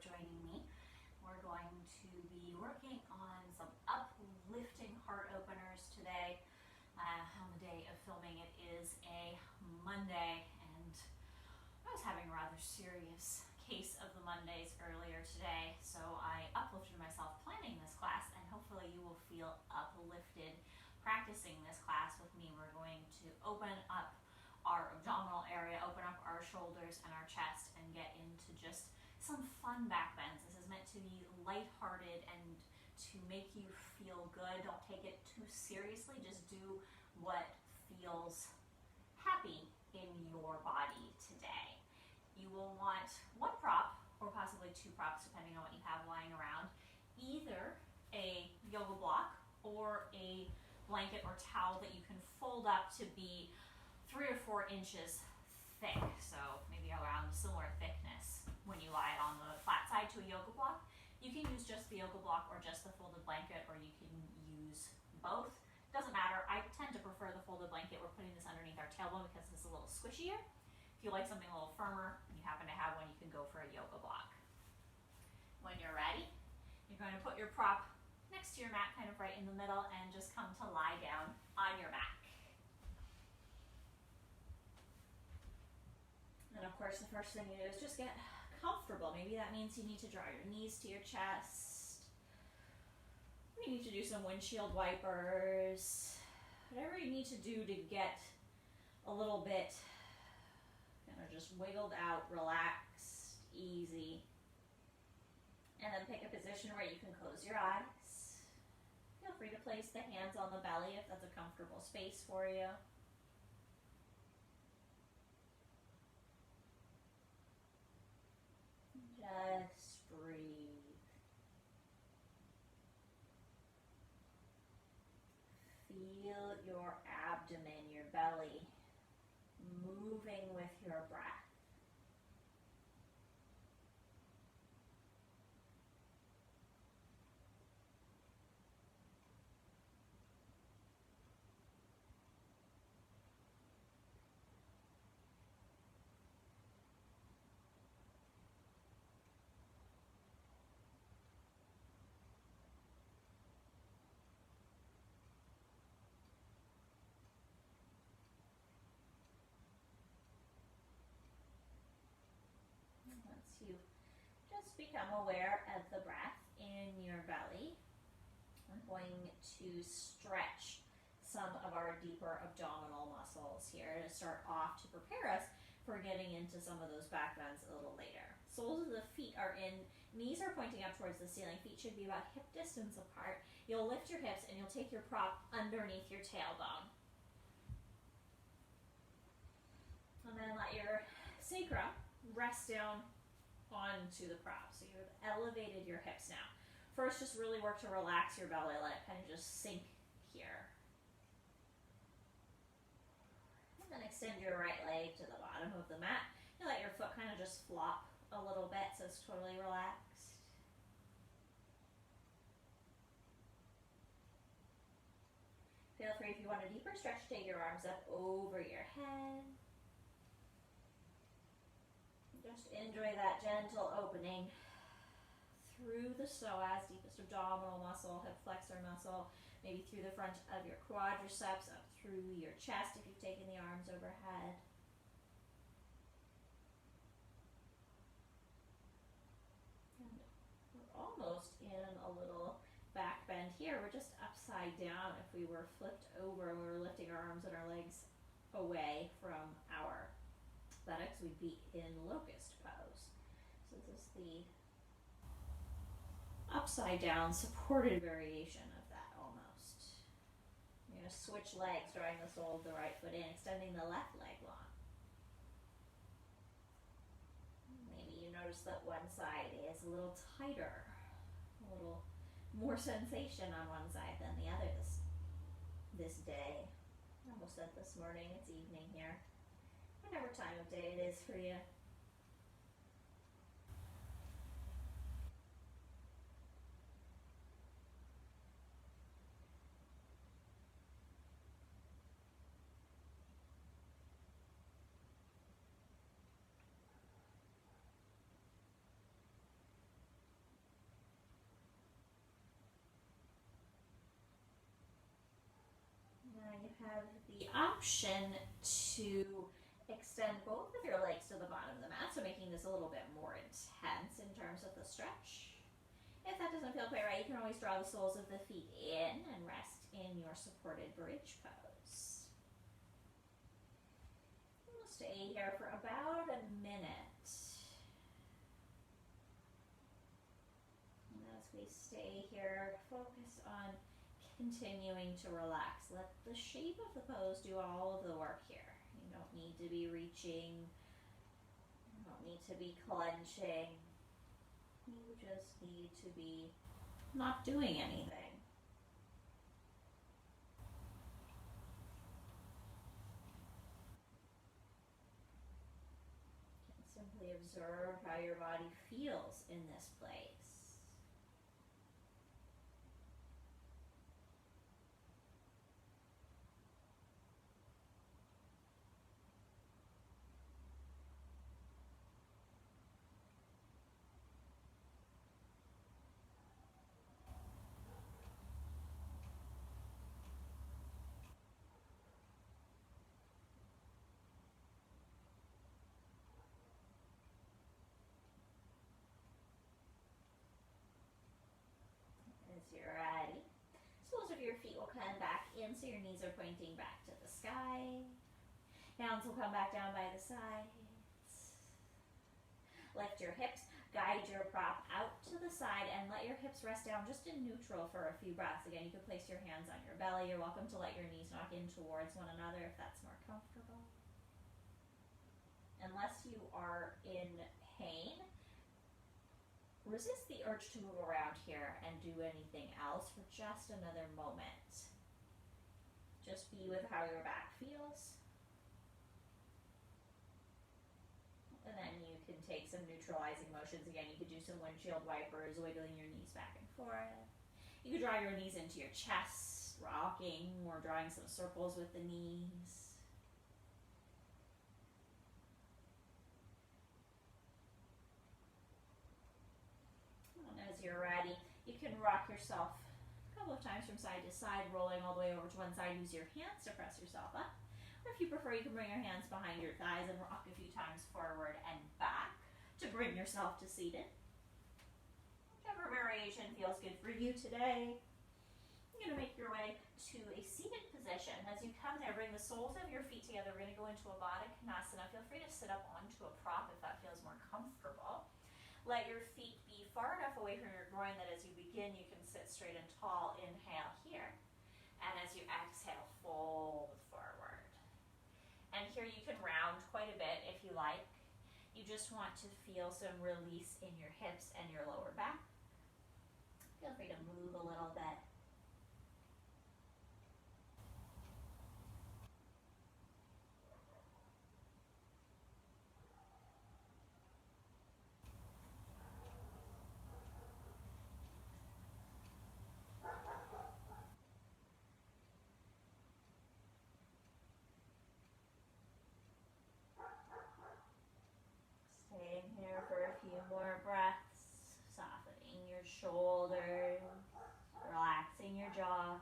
joining me. We're going to be working on some uplifting heart openers today. On the day of filming, it is a Monday, and I was having a rather serious case of the Mondays earlier today, so I uplifted myself planning this class, and hopefully you will feel uplifted practicing this class with me. We're going to open up our abdominal area, open up our shoulders and our chest, and get into just some fun back bends. This is meant to be lighthearted and to make you feel good. Don't take it too seriously. Just do what feels happy in your body today. You will want one prop, or possibly two props, depending on what you have lying around. Either a yoga block or a blanket or towel that you can fold up to be 3 or 4 inches thick, so maybe around similar thickness when you lie on the flat side to a yoga block. You can use just the yoga block or just the folded blanket, or you can use both. Doesn't matter. I tend to prefer the folded blanket. We're putting this underneath our tailbone because it's a little squishier. If you like something a little firmer and you happen to have one, you can go for a yoga block. When you're ready, you're going to put your prop next to your mat, kind of right in the middle, and just come to lie down on your mat. And of course, the first thing you do is just get comfortable. Maybe that means you need to draw your knees to your chest. You need to do some windshield wipers. Whatever you need to do to get a little bit kind of just wiggled out, relaxed, easy. And then pick a position where you can close your eyes. Feel free to place the hands on the belly if that's a comfortable space for you. Just breathe. Feel your abdomen, your belly, moving with your breath. You just become aware of the breath in your belly. I'm going to stretch some of our deeper abdominal muscles here to start off to prepare us for getting into some of those back bends a little later. Soles of the feet are in, knees are pointing up towards the ceiling. Feet should be about hip distance apart. You'll lift your hips and you'll take your prop underneath your tailbone. And then let your sacrum rest down onto the prop. So you've elevated your hips now. First, just really work to relax your belly. Let it kind of just sink here. And then extend your right leg to the bottom of the mat. You let your foot kind of just flop a little bit so it's totally relaxed. Feel free, if you want a deeper stretch, take your arms up over your head. Just enjoy that gentle opening through the psoas, deepest abdominal muscle, hip flexor muscle, maybe through the front of your quadriceps, up through your chest if you've taken the arms overhead. And we're almost in a little back bend here. We're just upside down. If we were flipped over and we were lifting our arms and our legs away from our buttocks, we'd be in locust pose. So this is the upside down supported variation of that almost. You're going to switch legs, drawing the sole of the right foot in, extending the left leg long. Maybe you notice that one side is a little tighter, a little more sensation on one side than the other this day. I almost said this morning, it's evening here. Whatever time of day it is for you. have the option to extend both of your legs to the bottom of the mat, so making this a little bit more intense in terms of the stretch. If that doesn't feel quite right, you can always draw the soles of the feet in and rest in your supported bridge pose. We'll stay here for about a minute. And as we stay here, focus on continuing to relax. Let the shape of the pose do all of the work here. You don't need to be reaching. You don't need to be clenching. You just need to be not doing anything. You can simply observe how your body feels in this place. As you're ready, soles of your feet will come back in so your knees are pointing back to the sky. Hands will come back down by the sides. Lift your hips, guide your prop out to the side, and let your hips rest down just in neutral for a few breaths. Again, you can place your hands on your belly. You're welcome to let your knees knock in towards one another if that's more comfortable. Unless you are in pain, resist the urge to move around here and do anything else for just another moment. Just be with how your back feels. And then you can take some neutralizing motions. Again, you could do some windshield wipers, wiggling your knees back and forth. You could draw your knees into your chest, rocking, or drawing some circles with the knees. As you're ready, you can rock yourself a couple of times from side to side, rolling all the way over to one side. Use your hands to press yourself up. Or if you prefer, you can bring your hands behind your thighs and rock a few times forward and back to bring yourself to seated. Whichever variation feels good for you today. You're going to make your way to a seated position. As you come there, bring the soles of your feet together. We're going to go into a bogged. Feel free to sit up onto a prop if that feels more comfortable. Let your feet be far enough away from your groin that as you begin, you can sit straight and tall. Inhale here. And as you exhale, fold forward. And here you can round quite a bit if you like. You just want to feel some release in your hips and your lower back. Feel free to move a little bit. Staying here for a few more breaths, softening your shoulders, relaxing your jaw.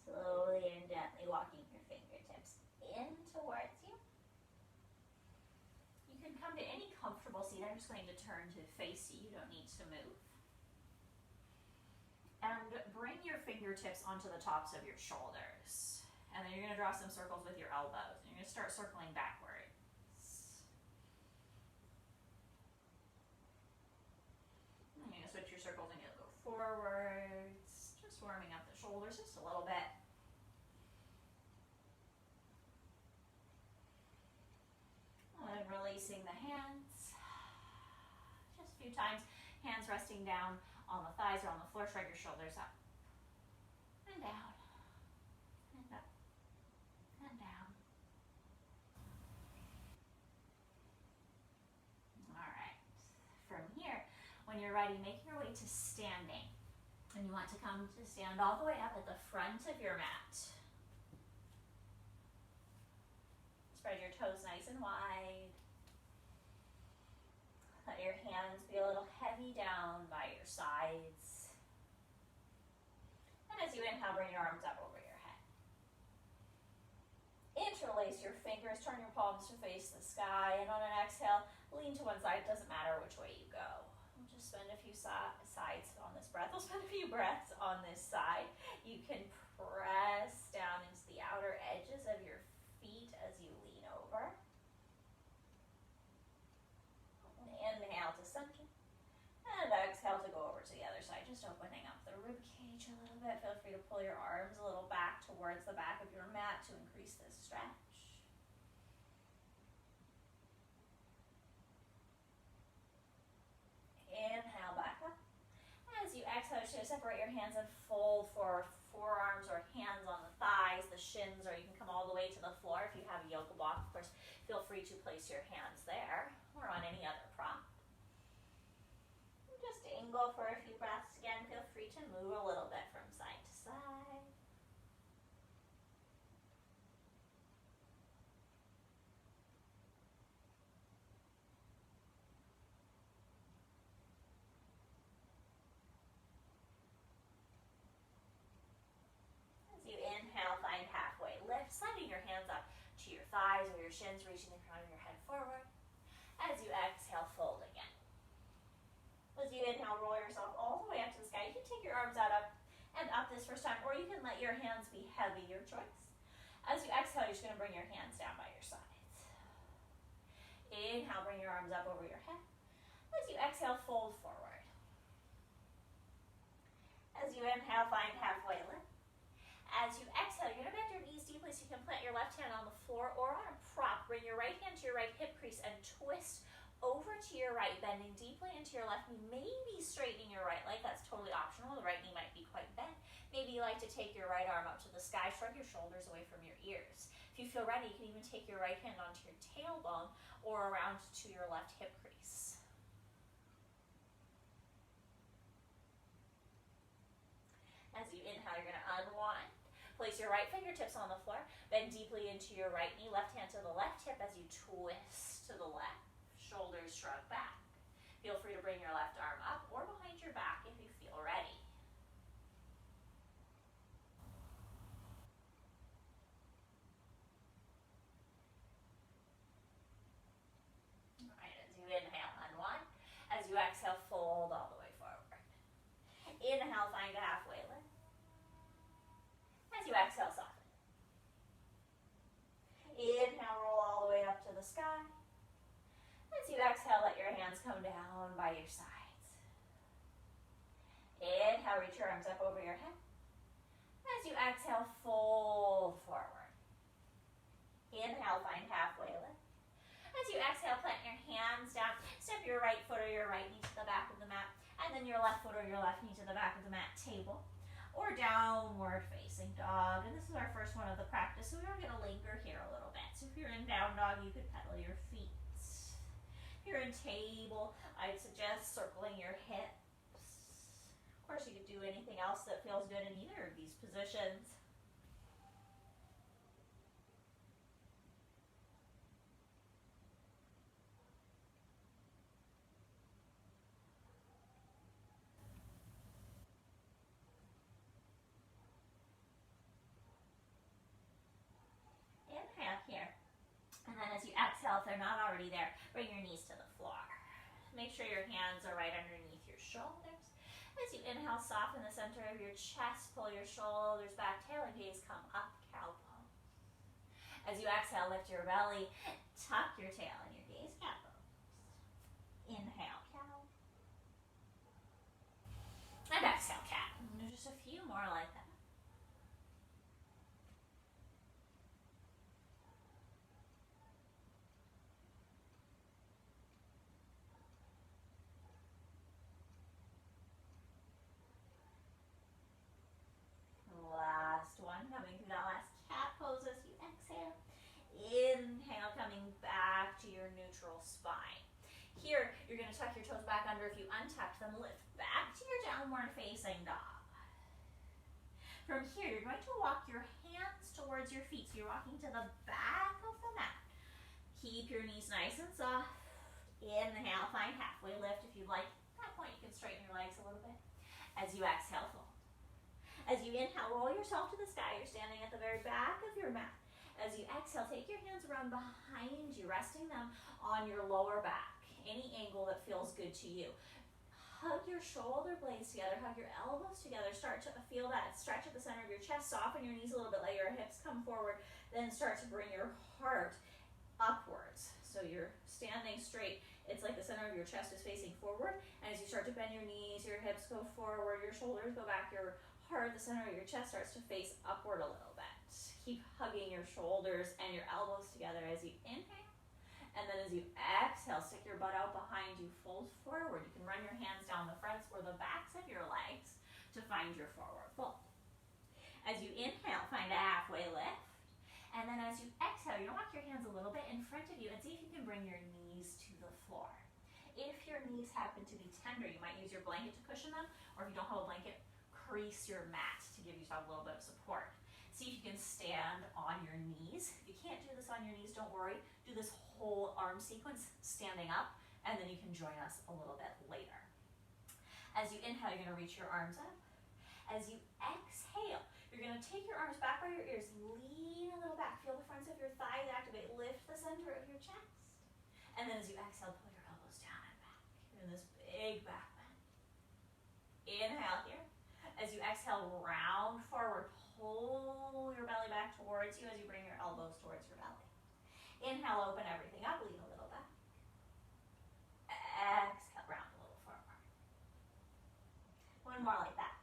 Slowly and gently walking your fingertips in towards you. You can come to any comfortable seat. I'm just going to turn to face you. You don't need to move. And bring your fingertips onto the tops of your shoulders. And then you're going to draw some circles with your elbows. And you're going to start circling backwards. And you're going to switch your circles and you'll go forwards. Just warming up the shoulders just a little bit. And releasing the hands. Just a few times. Hands resting down on the thighs or on the floor. Shrug your shoulders up and down and up and down. All right. From here, when you're ready, make your way to standing. And you want to come to stand all the way up at the front of your mat. Spread your toes nice and wide. Let your hands be a little heavy down by your sides. And as you inhale, bring your arms up over your head. Interlace your fingers, turn your palms to face the sky, and on an exhale, lean to one side. It doesn't matter which way you go. We'll just spend a few sides on this breath. We'll spend a few breaths on this side. You can press down into the outer edges of your feet as you lean over. Inhale to center. And exhale to go over to the other side, just opening up the rib cage a little bit. Feel free to pull your arms a little back towards the back of your mat to increase this stretch. Inhale back up. As you exhale, separate your hands and fold forward, forearms or hands on the thighs, the shins, or you can come all the way to the floor. If you have a yoga block, of course, feel free to place your hands there or on any other prop. Just angle for a few breaths. Again, feel free to move a little bit from side to side. As you inhale, find halfway lift, sliding your hands up to your thighs or your shins, reaching the crown of your head forward. As you exhale, fold again. As you inhale, roll yourself all the way up to the sky. You can take your arms out up and up this first time, or you can let your hands be heavy, your choice. As you exhale, you're just going to bring your hands down by your sides. Inhale, bring your arms up over your head. As you exhale, fold forward. As you inhale, find halfway lift. As you exhale, you're going to bend your knees deeply so you can plant your left hand on the floor or on a prop. Bring your right hand to your right hip crease and twist over to your right, bending deeply into your left knee, maybe straightening your right leg. That's totally optional. The right knee might be quite bent. Maybe you like to take your right arm up to the sky, shrug your shoulders away from your ears. If you feel ready, you can even take your right hand onto your tailbone or around to your left hip crease. As you inhale, you're going to unwind. Place your right fingertips on the floor, bend deeply into your right knee, left hand to the left hip as you twist to the left. Shoulders shrug back. Feel free to bring your left arm up or behind your back if you feel ready. All right, as you inhale, unwind. As you exhale, fold all the way forward. Inhale, find a halfway lift. As you exhale, soften. Inhale, roll all the way up to the sky. As you exhale, let your hands come down by your sides. Inhale, reach your arms up over your head. As you exhale, fold forward. Inhale, find halfway lift. As you exhale, plant your hands down. Step your right foot or your right knee to the back of the mat, and then your left foot or your left knee to the back of the mat table, or downward facing dog. And this is our first one of the practice, so we are going to linger here a little bit. So if you're in down dog, you could pedal your feet. If you're in table, I'd suggest circling your hips. Of course, you could do anything else that feels good in either of these positions. Inhale here. And then as you exhale, if they're not already there, bring your knees to the floor. Make sure your hands are right underneath your shoulders. As you inhale, soften the center of your chest, pull your shoulders back, tail and gaze come up, cow pose. As you exhale, lift your belly, tuck your tail and your gaze, cow pose. Inhale, cow. And exhale, cat. And there's just a few more like that. Last one, coming through that last cat pose as you exhale. Inhale, coming back to your neutral spine. Here, you're going to tuck your toes back under. If you untuck them, lift back to your downward facing dog. From here, you're going to walk your hands towards your feet. So you're walking to the back of the mat. knees nice and soft. Inhale, find halfway lift. If you'd like, at that point you can straighten your legs a little bit. As you exhale, fold. As you inhale, roll yourself to the sky. You're standing at the very back of your mat. As you exhale, take your hands around behind you, resting them on your lower back, any angle that feels good to you. Hug your shoulder blades together, hug your elbows together. Start to feel that stretch at the center of your chest. Soften your knees a little bit, let your hips come forward. Then start to bring your heart upwards. So you're standing straight. It's like the center of your chest is facing forward. And as you start to bend your knees, your hips go forward, your shoulders go back, your heart, the center of your chest starts to face upward a little bit. Keep hugging your shoulders and your elbows together as you inhale. And then as you exhale, stick your butt out behind you, fold forward. You can run your hands down the fronts or the backs of your legs to find your forward fold. As you inhale, find a halfway lift. And then as you exhale, you're gonna walk your hands a little bit in front of you and see if you can bring your knees to the floor. If your knees happen to be tender, you might use your blanket to cushion them, or if you don't have a blanket, crease your mat to give yourself a little bit of support. See if you can stand on your knees. If you can't do this on your knees, don't worry. Do this whole arm sequence standing up, and then you can join us a little bit later. As you inhale, you're gonna reach your arms up. As you exhale, you're gonna take your arms back by your ears, lean a little back, feel the fronts of your thighs activate, lift the center of your chest. And then as you exhale, pull your elbows down and back. You're in this big back bend. Inhale here. As you exhale, round forward, pull your belly back towards you as you bring your elbows towards your belly. Inhale, open everything up, lean a little back. Exhale, round a little forward. One more like that.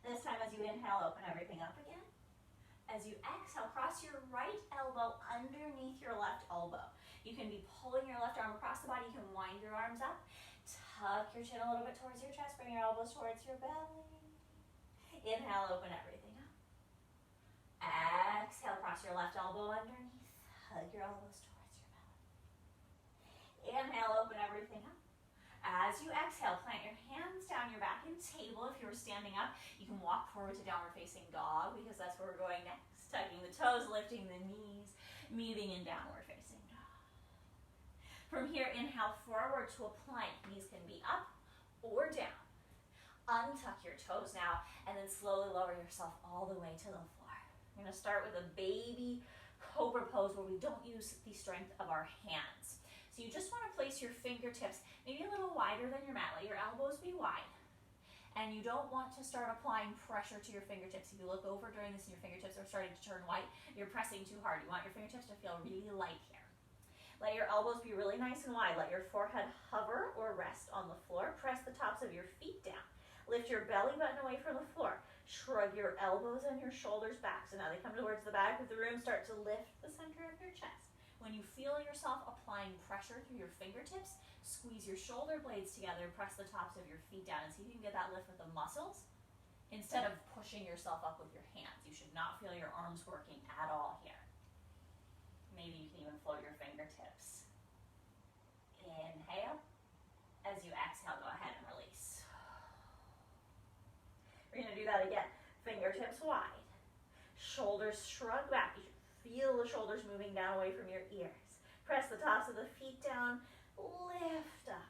This time as you inhale, open everything up again. As you exhale, cross your right elbow underneath your left elbow. You can be pulling your left arm across the body. You can wind your arms up. Tuck your chin a little bit towards your chest. Bring your elbows towards your belly. Inhale, open everything up. Exhale, cross your left elbow underneath. Hug your elbows towards your belly. Inhale, open everything up. As you exhale, plant your hands down your back in table. If you were standing up, you can walk forward to downward facing dog because that's where we're going next. Tucking the toes, lifting the knees, meeting in downward facing dog. From here, inhale forward to a plank. Knees can be up or down. Untuck your toes now and then slowly lower yourself all the way to the floor. We're going to start with a baby cobra pose where we don't use the strength of our hands. So you just want to place your fingertips maybe a little wider than your mat. Let your elbows be wide. And you don't want to start applying pressure to your fingertips. If you look over during this and your fingertips are starting to turn white, you're pressing too hard. You want your fingertips to feel really light here. Let your elbows be really nice and wide. Let your forehead hover or rest on the floor. Press the tops of your feet down. Lift your belly button away from the floor. Shrug your elbows and your shoulders back. So now they come towards the back of the room. Start to lift the center of your chest. When you feel yourself applying pressure through your fingertips, squeeze your shoulder blades together, press the tops of your feet down, and see if you can get that lift with the muscles instead of pushing yourself up with your hands. You should not feel your arms working at all here. Maybe you can even float your fingertips. Inhale. As you exhale, go ahead and release. We're going to do that again. Fingertips wide. Shoulders shrug back. You should feel the shoulders moving down away from your ears. Press the tops of the feet down. Lift up.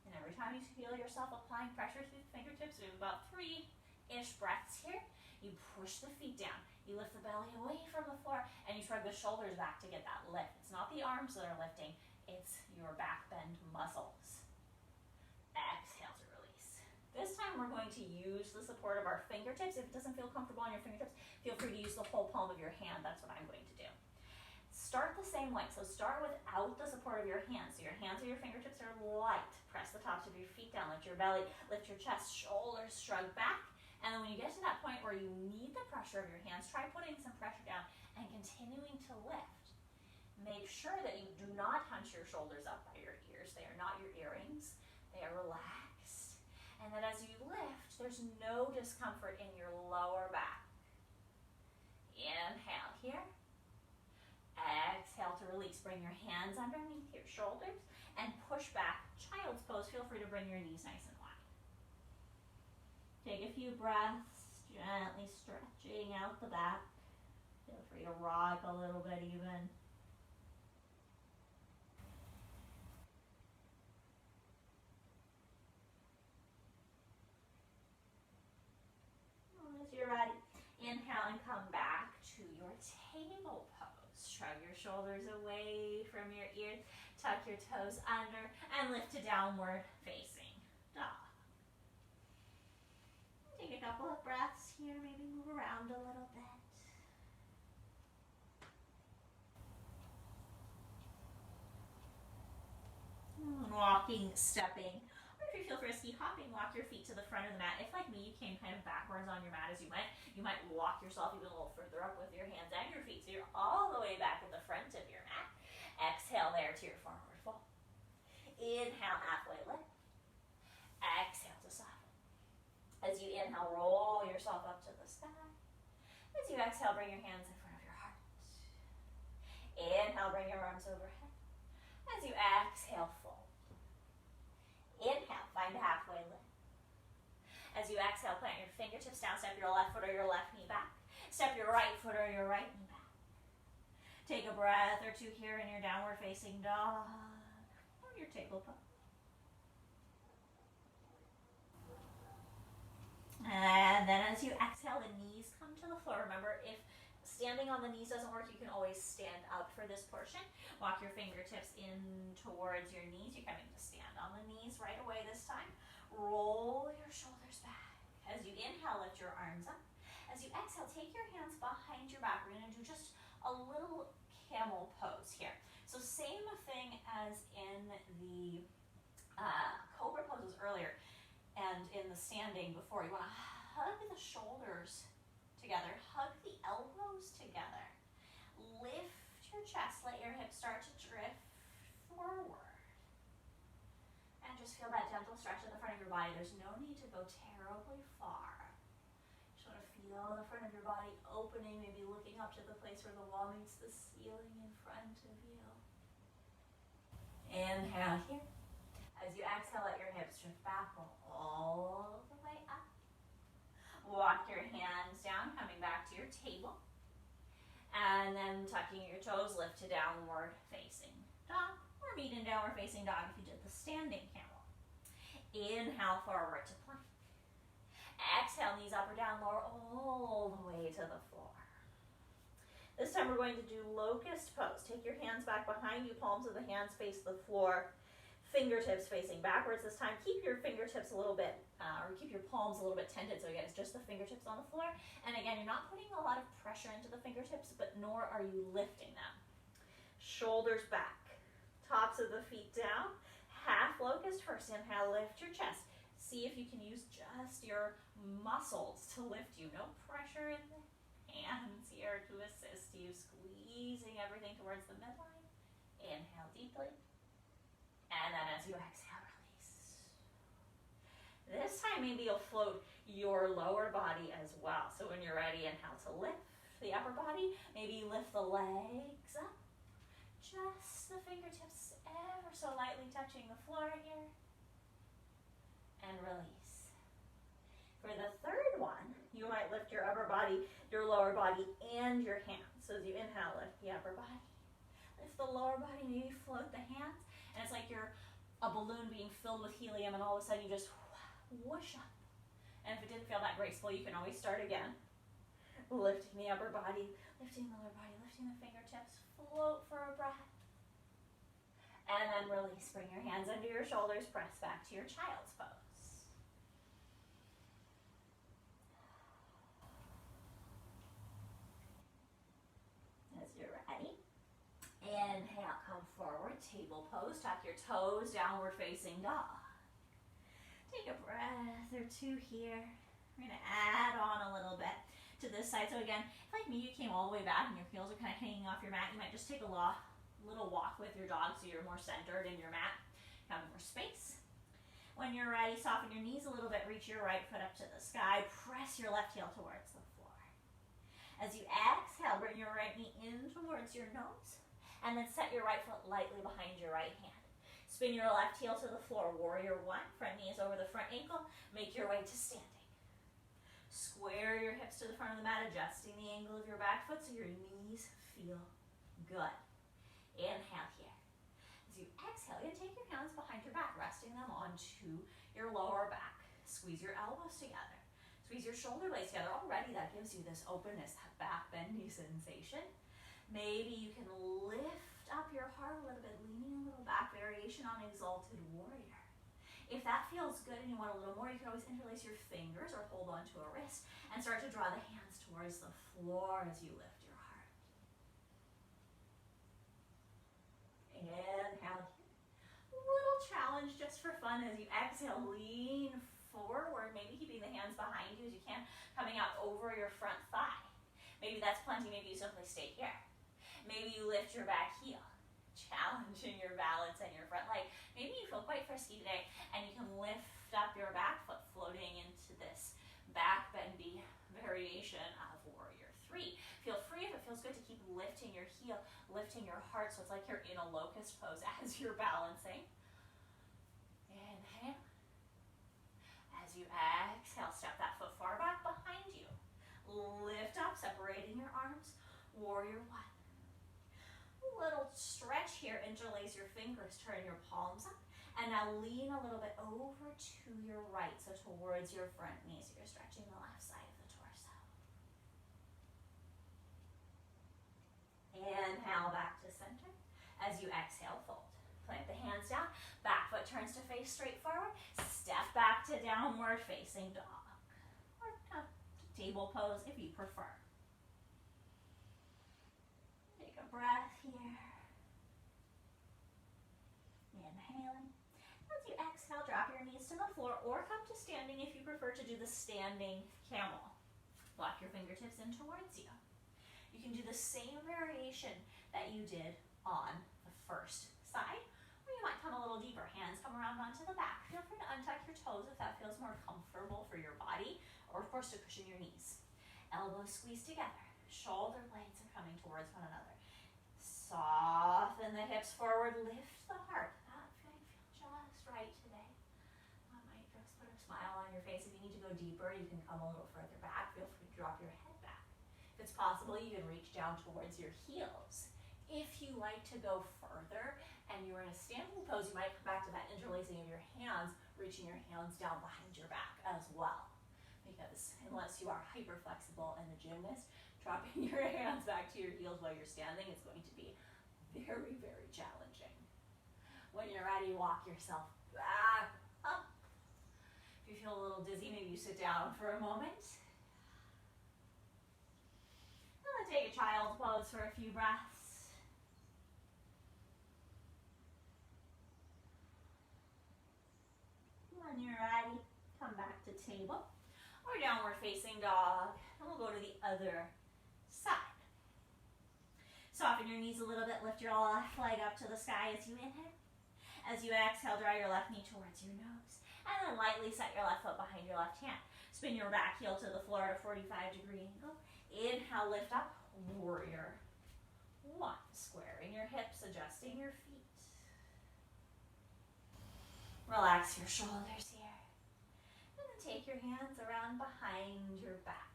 And every time you feel yourself applying pressure through the fingertips, we have about 3-ish breaths here. You push the feet down. You lift the belly away from the floor, and you shrug the shoulders back to get that lift. It's not the arms that are lifting, it's your back bend muscles. Exhale to release. This time we're going to use the support of our fingertips. If it doesn't feel comfortable on your fingertips, feel free to use the whole palm of your hand. That's what I'm going to do. Start the same way. So start without the support of your hands. So your hands or your fingertips are light. Press the tops of your feet down. Lift your belly, lift your chest, shoulders shrug back. And then when you get to that point where you need the pressure of your hands, try putting some pressure down and continuing to lift. Make sure that you do not hunch your shoulders up by your ears. They are not your earrings. They are relaxed. And then as you lift, there's no discomfort in your lower back. Inhale here. Exhale to release. Bring your hands underneath your shoulders and push back. Child's pose. Feel free to bring your knees nice and wide. Take a few breaths, gently stretching out out the back. Feel free to rock a little bit even. As you're ready, inhale and come back to your table pose. Shrug your shoulders away from your ears, tuck your toes under, and lift to downward facing dog. Take a couple of breaths here, maybe move around a little bit. Walking, stepping, or if you feel frisky, hopping, walk your feet to the front of the mat. If, like me, you came kind of backwards on your mat as you went, you might walk yourself even a little further up with your hands and your feet, so you're all the way back at the front of your mat. Exhale there to your forward fold. Inhale, halfway lift. Exhale to soften. As you inhale, roll yourself up to the sky. As you exhale, bring your hands in front of your heart. Inhale, bring your arms overhead. As you exhale, fold. Inhale, find a halfway lift. As you exhale, plant your fingertips down, step your left foot or your left knee back. Step your right foot or your right knee back. Take a breath or two here in your downward facing dog or your table pose. And then as you exhale, the knees come to the floor. Remember, if standing on the knees doesn't work, you can always stand up for this portion. Walk your fingertips in towards your knees. You're coming to stand on the knees right away this time. Roll your shoulders back. As you inhale, lift your arms up. As you exhale, take your hands behind your back. We're going to do just a little camel pose here. So same thing as in the cobra poses earlier and in the standing before. You want to hug the shoulders together, hug the elbows together. Lift your chest, let your hips start to drift forward. And just feel that gentle stretch in the front of your body. There's no need to go terribly far. Just want to feel the front of your body opening, maybe looking up to the place where the wall meets the ceiling in front of you. Inhale here. As you exhale, let your hips drift back all the way up. Walk your hands down, coming back to your table. And then tucking your toes, lift to downward facing dog. Or meet in downward facing dog if you did the standing camel. Inhale forward to plank. Exhale, knees up or down, lower all the way to the floor. This time we're going to do locust pose. Take your hands back behind you, palms of the hands face the floor. Fingertips facing backwards this time. Keep your fingertips a little bit, or keep your palms a little bit tented, so again, it's just the fingertips on the floor. And again, you're not putting a lot of pressure into the fingertips, but nor are you lifting them. Shoulders back, tops of the feet down. Half locust first. Inhale, lift your chest. See if you can use just your muscles to lift you. No pressure in the hands here to assist you, squeezing everything towards the midline. Inhale deeply. And then as you exhale, release. This time, maybe you'll float your lower body as well. So when you're ready, inhale to lift the upper body. Maybe lift the legs up. Just the fingertips ever so lightly touching the floor here. And release. For the third one, you might lift your upper body, your lower body, and your hands. So as you inhale, lift the upper body. Lift the lower body, maybe float the hands. And it's like you're a balloon being filled with helium, and all of a sudden you just whoosh up. And if it didn't feel that graceful, you can always start again. Lifting the upper body, lifting the lower body, lifting the fingertips. Float for a breath. And then release. Bring your hands under your shoulders. Press back to your child's pose. As you're ready. Inhale, come forward, table pose, tuck your toes, downward facing dog. Take a breath or two here. We're gonna add on a little bit to this side. So again, if like me, you came all the way back and your heels are kind of hanging off your mat, you might just take a little walk with your dog so you're more centered in your mat, have more space. When you're ready, soften your knees a little bit, reach your right foot up to the sky, press your left heel towards the floor. As you exhale, bring your right knee in towards your nose. And then set your right foot lightly behind your right hand. Spin your left heel to the floor. Warrior one. Front knee is over the front ankle. Make your way to standing. Square your hips to the front of the mat adjusting the angle of your back foot so your knees feel good. Inhale here. As you exhale, you're going to take your hands behind your back, resting them onto your lower back. Squeeze your elbows together. Squeeze your shoulder blades together. Already that gives you this openness, that back bendy sensation. Maybe you can lift up your heart a little bit, leaning a little back, variation on Exalted Warrior. If that feels good and you want a little more, you can always interlace your fingers or hold onto a wrist and start to draw the hands towards the floor as you lift your heart. Inhale. Little challenge just for fun as you exhale, lean forward, maybe keeping the hands behind you as you can, coming out over your front thigh. Maybe that's plenty, maybe you simply stay here. Maybe you lift your back heel, challenging your balance and your front leg. Maybe you feel quite frisky today and you can lift up your back foot, floating into this back bendy variation of Warrior 3. Feel free, if it feels good, to keep lifting your heel, lifting your heart, so it's like you're in a locust pose as you're balancing. Inhale. As you exhale, step that foot far back behind you. Lift up, separating your arms. Warrior 1. Little stretch here, interlace your fingers, turn your palms up, and now lean a little bit over to your right, so towards your front knee, so you're stretching the left side of the torso. Inhale back to center. As you exhale, fold. Plant the hands down, back foot turns to face straight forward, step back to downward facing dog, or table pose if you prefer. Take a breath here. Inhaling. As you exhale, drop your knees to the floor or come to standing if you prefer to do the standing camel. Walk your fingertips in towards you. You can do the same variation that you did on the first side, or you might come a little deeper. Hands come around onto the back. Feel free to untuck your toes if that feels more comfortable for your body, or of course to cushion your knees. Elbows squeeze together. Shoulder blades are coming towards one another. Soften the hips forward, lift the heart. That might feel just right today. That might just put a smile on your face. If you need to go deeper, you can come a little further back. Feel free to drop your head back. If it's possible, you can reach down towards your heels. If you like to go further and you're in a standing pose, you might come back to that interlacing of your hands, reaching your hands down behind your back as well. Because unless you are hyper flexible and a gymnast, dropping your hands back to your heels while you're standing is going to be very, very challenging. When you're ready, walk yourself back up. If you feel a little dizzy, maybe you sit down for a moment. And then take a child's pose for a few breaths. When you're ready, come back to table or downward facing dog, and we'll go to the other side. Soften your knees a little bit, lift your left leg up to the sky as you inhale. As you exhale, draw your left knee towards your nose, and then lightly set your left foot behind your left hand. Spin your back heel to the floor at a 45-degree angle. Inhale, lift up, Warrior 1. Squaring your hips, adjusting your feet. Relax your shoulders here. And then take your hands around behind your back,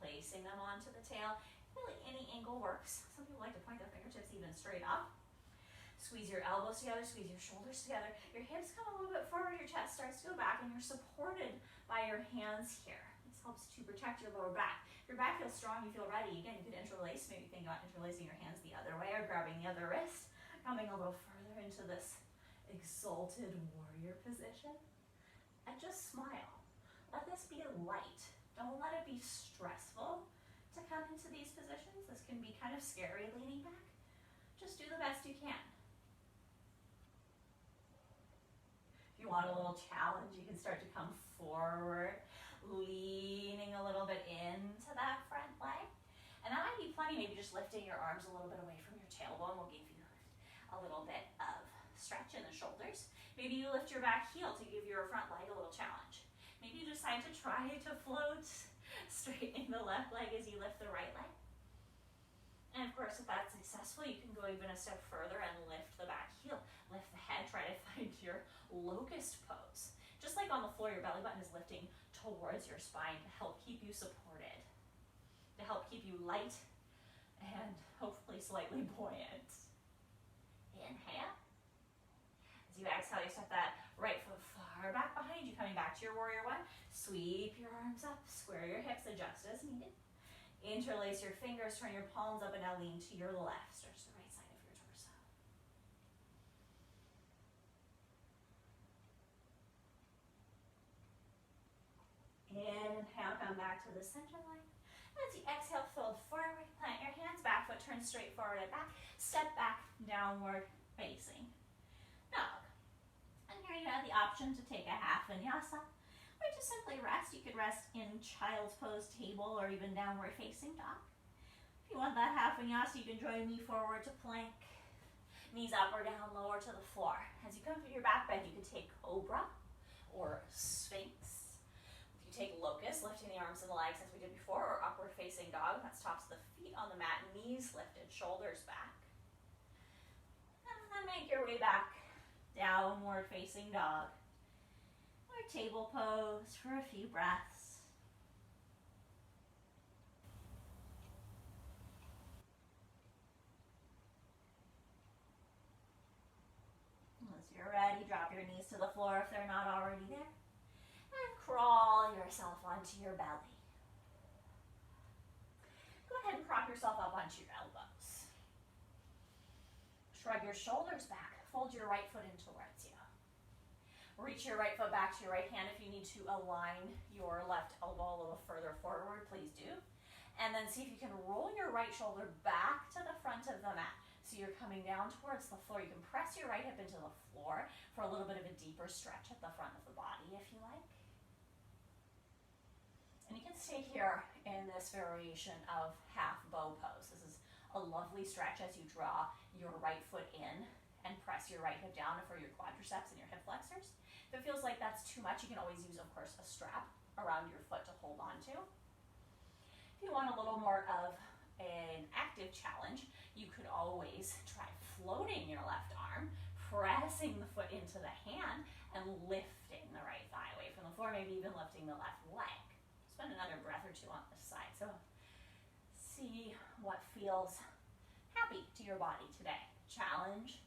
placing them onto the tail. Really, any angle works. Some people like to point their fingertips even straight up. Squeeze your elbows together, squeeze your shoulders together. Your hips come a little bit forward, your chest starts to go back, and you're supported by your hands here. This helps to protect your lower back. If your back feels strong, you feel ready. Again, you could interlace. Maybe think about interlacing your hands the other way or grabbing the other wrist, coming a little further into this exalted warrior position. And just smile. Let this be light. Don't let it be stressful to come into these positions. This can be kind of scary leaning back. Just do the best you can. If you want a little challenge, you can start to come forward, leaning a little bit into that front leg. And that might be plenty, maybe just lifting your arms a little bit away from your tailbone will give you a little bit of stretch in the shoulders. Maybe you lift your back heel to give your front leg a little challenge. Maybe you decide to try to float, straightening the left leg as you lift the right leg. And of course, if that's successful, you can go even a step further and lift the back heel. Lift the head, try to find your locust pose. Just like on the floor, your belly button is lifting towards your spine to help keep you supported, to keep you light and hopefully slightly buoyant. Inhale. As you exhale, you step that right foot far back behind you, coming back to your warrior one. Sweep your arms up, square your hips, adjust as needed. Interlace your fingers, turn your palms up, and now lean to your left. Stretch the right side of your torso. Inhale, come back to the center line. As you exhale, fold forward, plant your hands, back foot turns straight forward and back. Step back, downward facing dog. And here you have the option to take a half vinyasa, or just simply rest. You could rest in child's pose, table, or even downward facing dog. If you want that half vinyasa, you can join me forward to plank. Knees up or down, lower to the floor. As you come through your back bend, you can take cobra or sphinx. If you take locust, lifting the arms and the legs as we did before, or upward facing dog, that's tops of the feet on the mat, knees lifted, shoulders back. And then make your way back, downward facing dog, or table pose for a few breaths. As you're ready, drop your knees to the floor if they're not already there, and crawl yourself onto your belly. Go ahead and prop yourself up onto your elbows. Shrug your shoulders back. Fold your right foot in towards you. Reach your right foot back to your right hand. If you need to align your left elbow a little further forward, please do. And then see if you can roll your right shoulder back to the front of the mat. So you're coming down towards the floor. You can press your right hip into the floor for a little bit of a deeper stretch at the front of the body if you like. And you can stay here in this variation of half bow pose. This is a lovely stretch as you draw your right foot in and press your right hip down for your quadriceps and your hip flexors. If it feels like that's too much, you can always use, of course, a strap around your foot to hold on to. If you want a little more of an active challenge, you could always try floating your left arm, pressing the foot into the hand, and lifting the right thigh away from the floor, maybe even lifting the left leg. Spend another breath or two on this side. So see what feels happy to your body today. Challenge,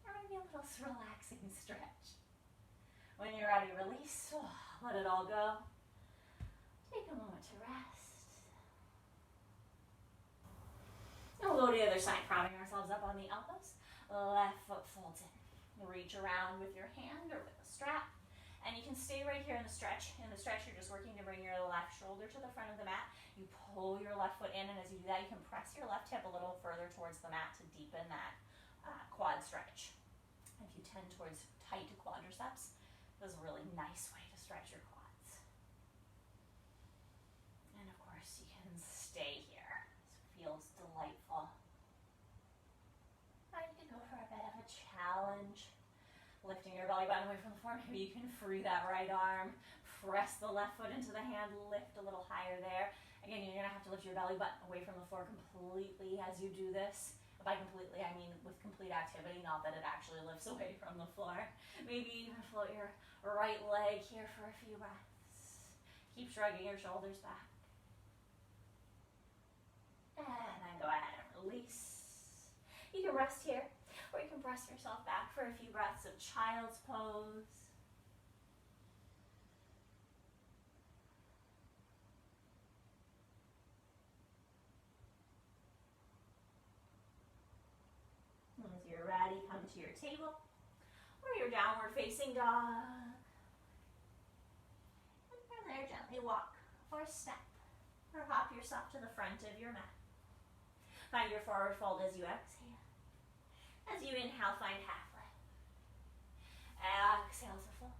or maybe a little relaxing stretch. When you're ready, release. Let it all go. Take a moment to rest. And we'll go to the other side, propping ourselves up on the elbows. Left foot folds in. Reach around with your hand or with a strap. And you can stay right here in the stretch. In the stretch, you're just working to bring your left shoulder to the front of the mat. You pull your left foot in, and as you do that, you can press your left hip a little further towards the mat to deepen that quad stretch. If you tend towards tight quadriceps, this is a really nice way to stretch your quads. And of course, you can stay here. This feels delightful. Now you can go for a bit of a challenge. Lifting your belly button away from the floor. Maybe you can free that right arm. Press the left foot into the hand. Lift a little higher there. Again, you're going to have to lift your belly button away from the floor completely as you do this. By completely, I mean with complete activity, not that it actually lifts away from the floor. Maybe even float your right leg here for a few breaths. Keep shrugging your shoulders back. And then go ahead and release. You can rest here, or you can press yourself back for a few breaths of child's pose. As you're ready, come to your table or your downward facing dog. And from there, gently walk or step or hop yourself to the front of your mat. Find your forward fold as you exhale. As you inhale, find halfway. Exhale to fold.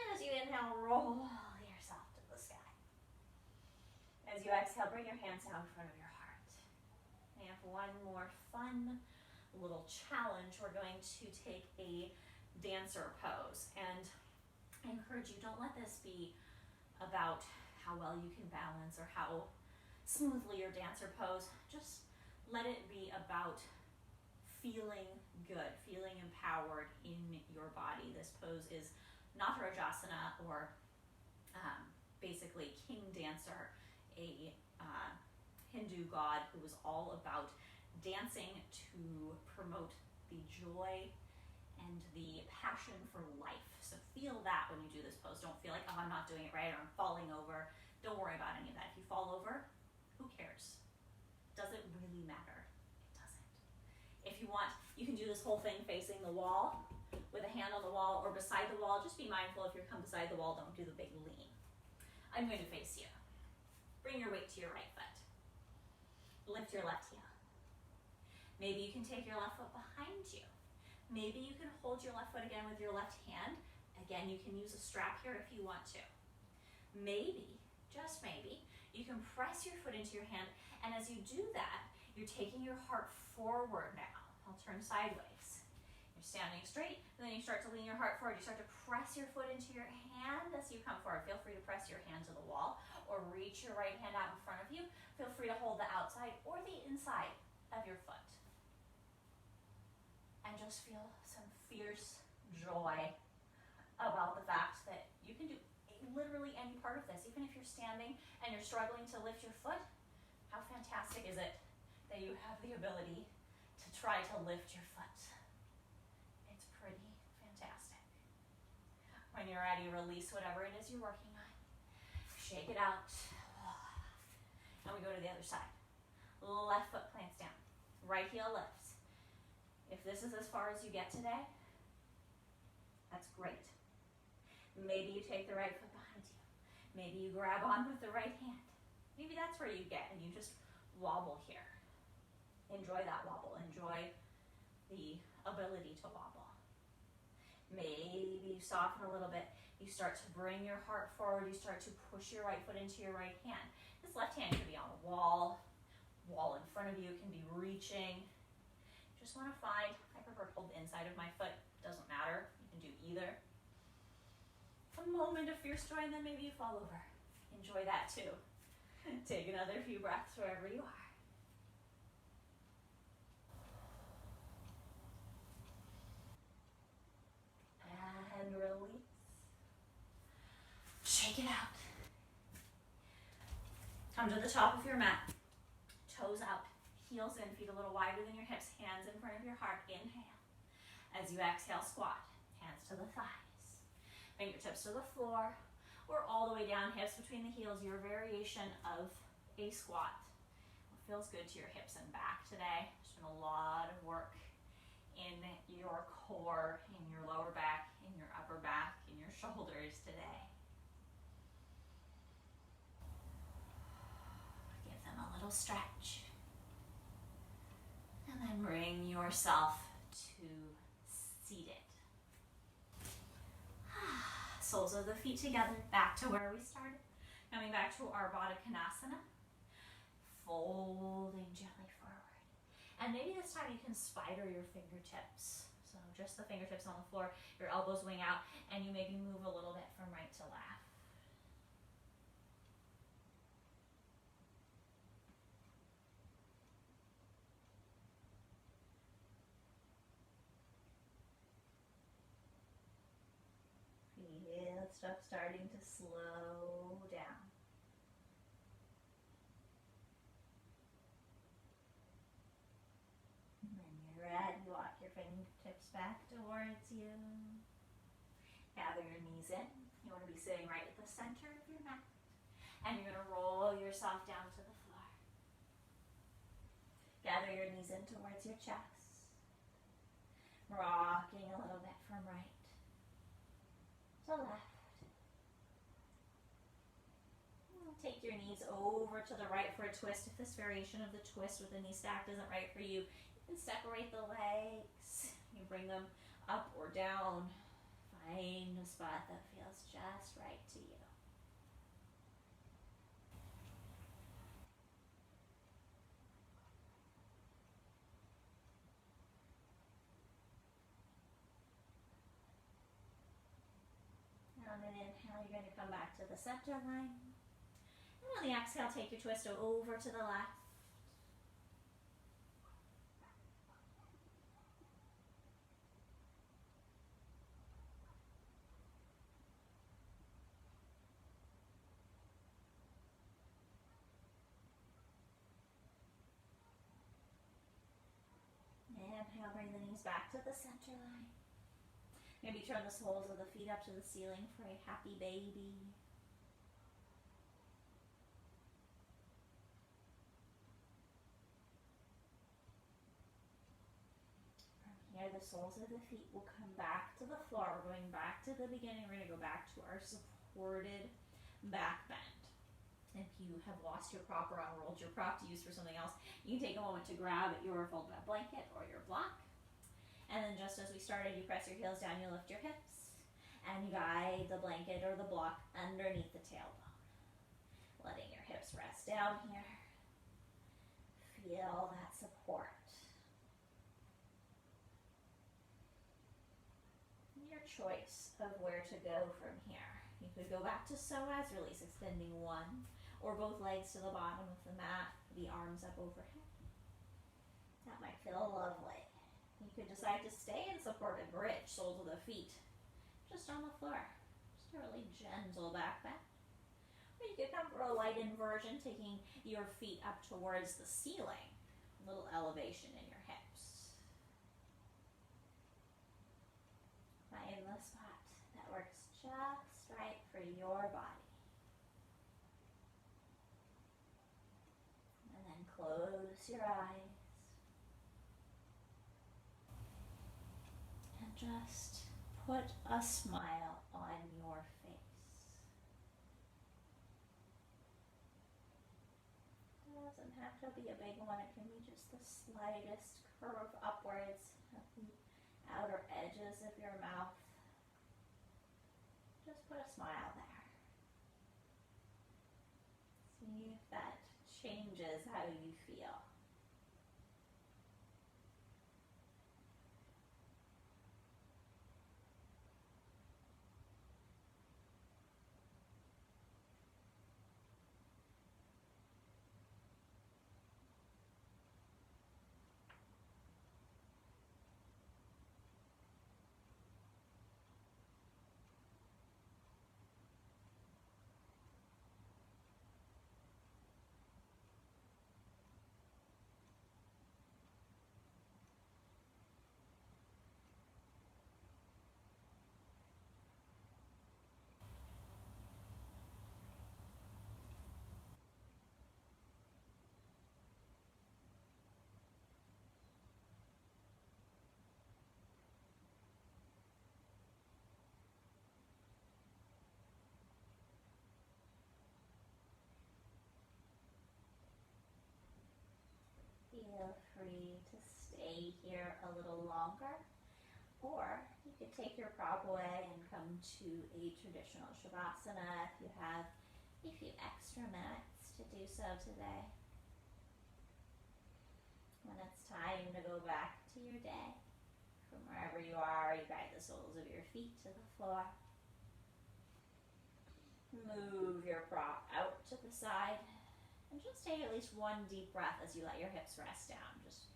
And as you inhale, roll yourself to the sky. As you exhale, bring your hands down in front of your heart. We have one more fun little challenge. We're going to take a dancer pose. And I encourage you, don't let this be about how well you can balance or how smoothly your dancer pose. Just let it be about feeling good, feeling empowered in your body. This pose is not Rajasana or basically king dancer, a Hindu god who was all about dancing to promote the joy and the passion for life. So feel that when you do this pose. Don't feel like, oh, I'm not doing it right, or I'm falling over. Don't worry about any of that. If you fall over, who cares? Does it really matter? It doesn't. If you want, you can do this whole thing facing the wall with a hand on the wall or beside the wall. Just be mindful if you come beside the wall, don't do the big lean. I'm going to face you. Bring your weight to your right foot. Lift your left heel. Maybe you can take your left foot behind you. Maybe you can hold your left foot again with your left hand. Again, you can use a strap here if you want to. Maybe, just maybe, you can press your foot into your hand, and as you do that, you're taking your heart forward now. I'll turn sideways. You're standing straight, and then you start to lean your heart forward. You start to press your foot into your hand as you come forward. Feel free to press your hand to the wall, or reach your right hand out in front of you. Feel free to hold the outside or the inside of your foot. And just feel some fierce joy about the fact that you can do literally any part of this. Even if you're standing and you're struggling to lift your foot, how fantastic is it that you have the ability to try to lift your foot? It's pretty fantastic. When you're ready, release whatever it is you're working on. Shake it out. And we go to the other side. Left foot plants down. Right heel lifts. If this is as far as you get today, that's great. Maybe you take the right foot behind you. Maybe you grab on with the right hand. Maybe that's where you get and you just wobble here. Enjoy that wobble. Enjoy the ability to wobble. Maybe you soften a little bit. You start to bring your heart forward. You start to push your right foot into your right hand. This left hand could be on a wall in front of you. It can be reaching. Just want to find, I prefer to hold the inside of my foot. Doesn't matter. You can do either. A moment of fierce joy, and then maybe you fall over. Enjoy that too. Take another few breaths wherever you are. And release. Shake it out. Come to the top of your mat. Toes out. Heels in, feet a little wider than your hips, hands in front of your heart. Inhale. As you exhale, squat. Hands to the thighs. Fingertips to the floor, or all the way down, hips between the heels, your variation of a squat. What feels good to your hips and back today? There's been a lot of work in your core, in your lower back, in your upper back, in your shoulders today. Give them a little stretch. And then bring yourself to seated. Soles of the feet together, back to where we started. Coming back to our Baddha Konasana. Folding gently forward. And maybe this time you can spider your fingertips. So just the fingertips on the floor, your elbows wing out, and you maybe move a little bit from right to left. Feel stuff starting to slow down. And when you're ready, walk your fingertips back towards you. Gather your knees in. You want to be sitting right at the center of your mat. And you're going to roll yourself down to the floor. Gather your knees in towards your chest. Rocking a little bit from right to left. Take your knees over to the right for a twist. If this variation of the twist with the knee stacked isn't right for you, you can separate the legs. You bring them up or down. Find a spot that feels just right to you. On an inhale, you're going to come back to the center line. And on the exhale, take your twist over to the left. knees back to the center line. Maybe turn the soles of the feet up to the ceiling for a happy baby. From here, the soles of the feet will come back to the floor. We're going back to the beginning. We're going to go back to our supported back bend. If you have lost your prop or unrolled your prop to use for something else, you can take a moment to grab your folded up blanket or your block. And then just as we started, you press your heels down, you lift your hips, and you guide the blanket or the block underneath the tailbone. Letting your hips rest down here. Feel that support. Your choice of where to go from here. You could go back to psoas, release, extending one, or both legs to the bottom of the mat, the arms up overhead. That might feel lovely. You could decide to stay in supported bridge, soles of the feet just on the floor. Just a really gentle back bend. Or you could come for a light inversion, taking your feet up towards the ceiling. A little elevation in your hips. Find the spot that works just right for your body. And then close your eyes. And just put a smile on your face. It doesn't have to be a big one. It can be just the slightest curve upwards of the outer edges of your mouth. Just put a smile there. See if that changes how you feel. Feel free to stay here a little longer, or you could take your prop away and come to a traditional shavasana if you have a few extra minutes to do so today. When it's time to go back to your day, from wherever you are, you guide the soles of your feet to the floor. Move your prop out to the side. And just take at least one deep breath as you let your hips rest down. Just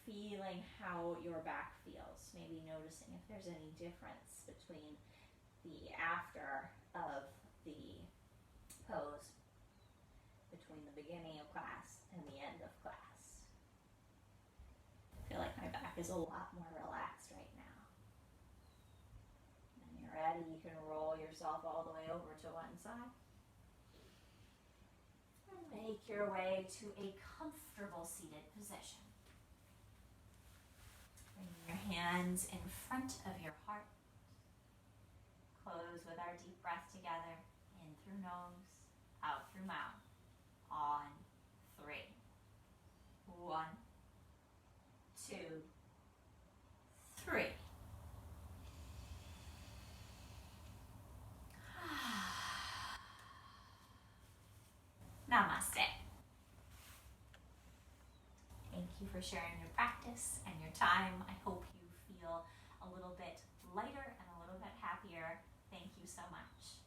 feeling how your back feels. Maybe noticing if there's any difference between the after of the pose, between the beginning of class and the end of class. I feel like my back is a lot more relaxed right now. When you're ready, you can roll yourself all the way over to one side. Make your way to a comfortable seated position. Bringing your hands in front of your heart. Close with our deep breath together. In through nose, out through mouth. On 3. 1, 2, 3. Namaste. Thank you for sharing your practice and your time. I hope you feel a little bit lighter and a little bit happier. Thank you so much.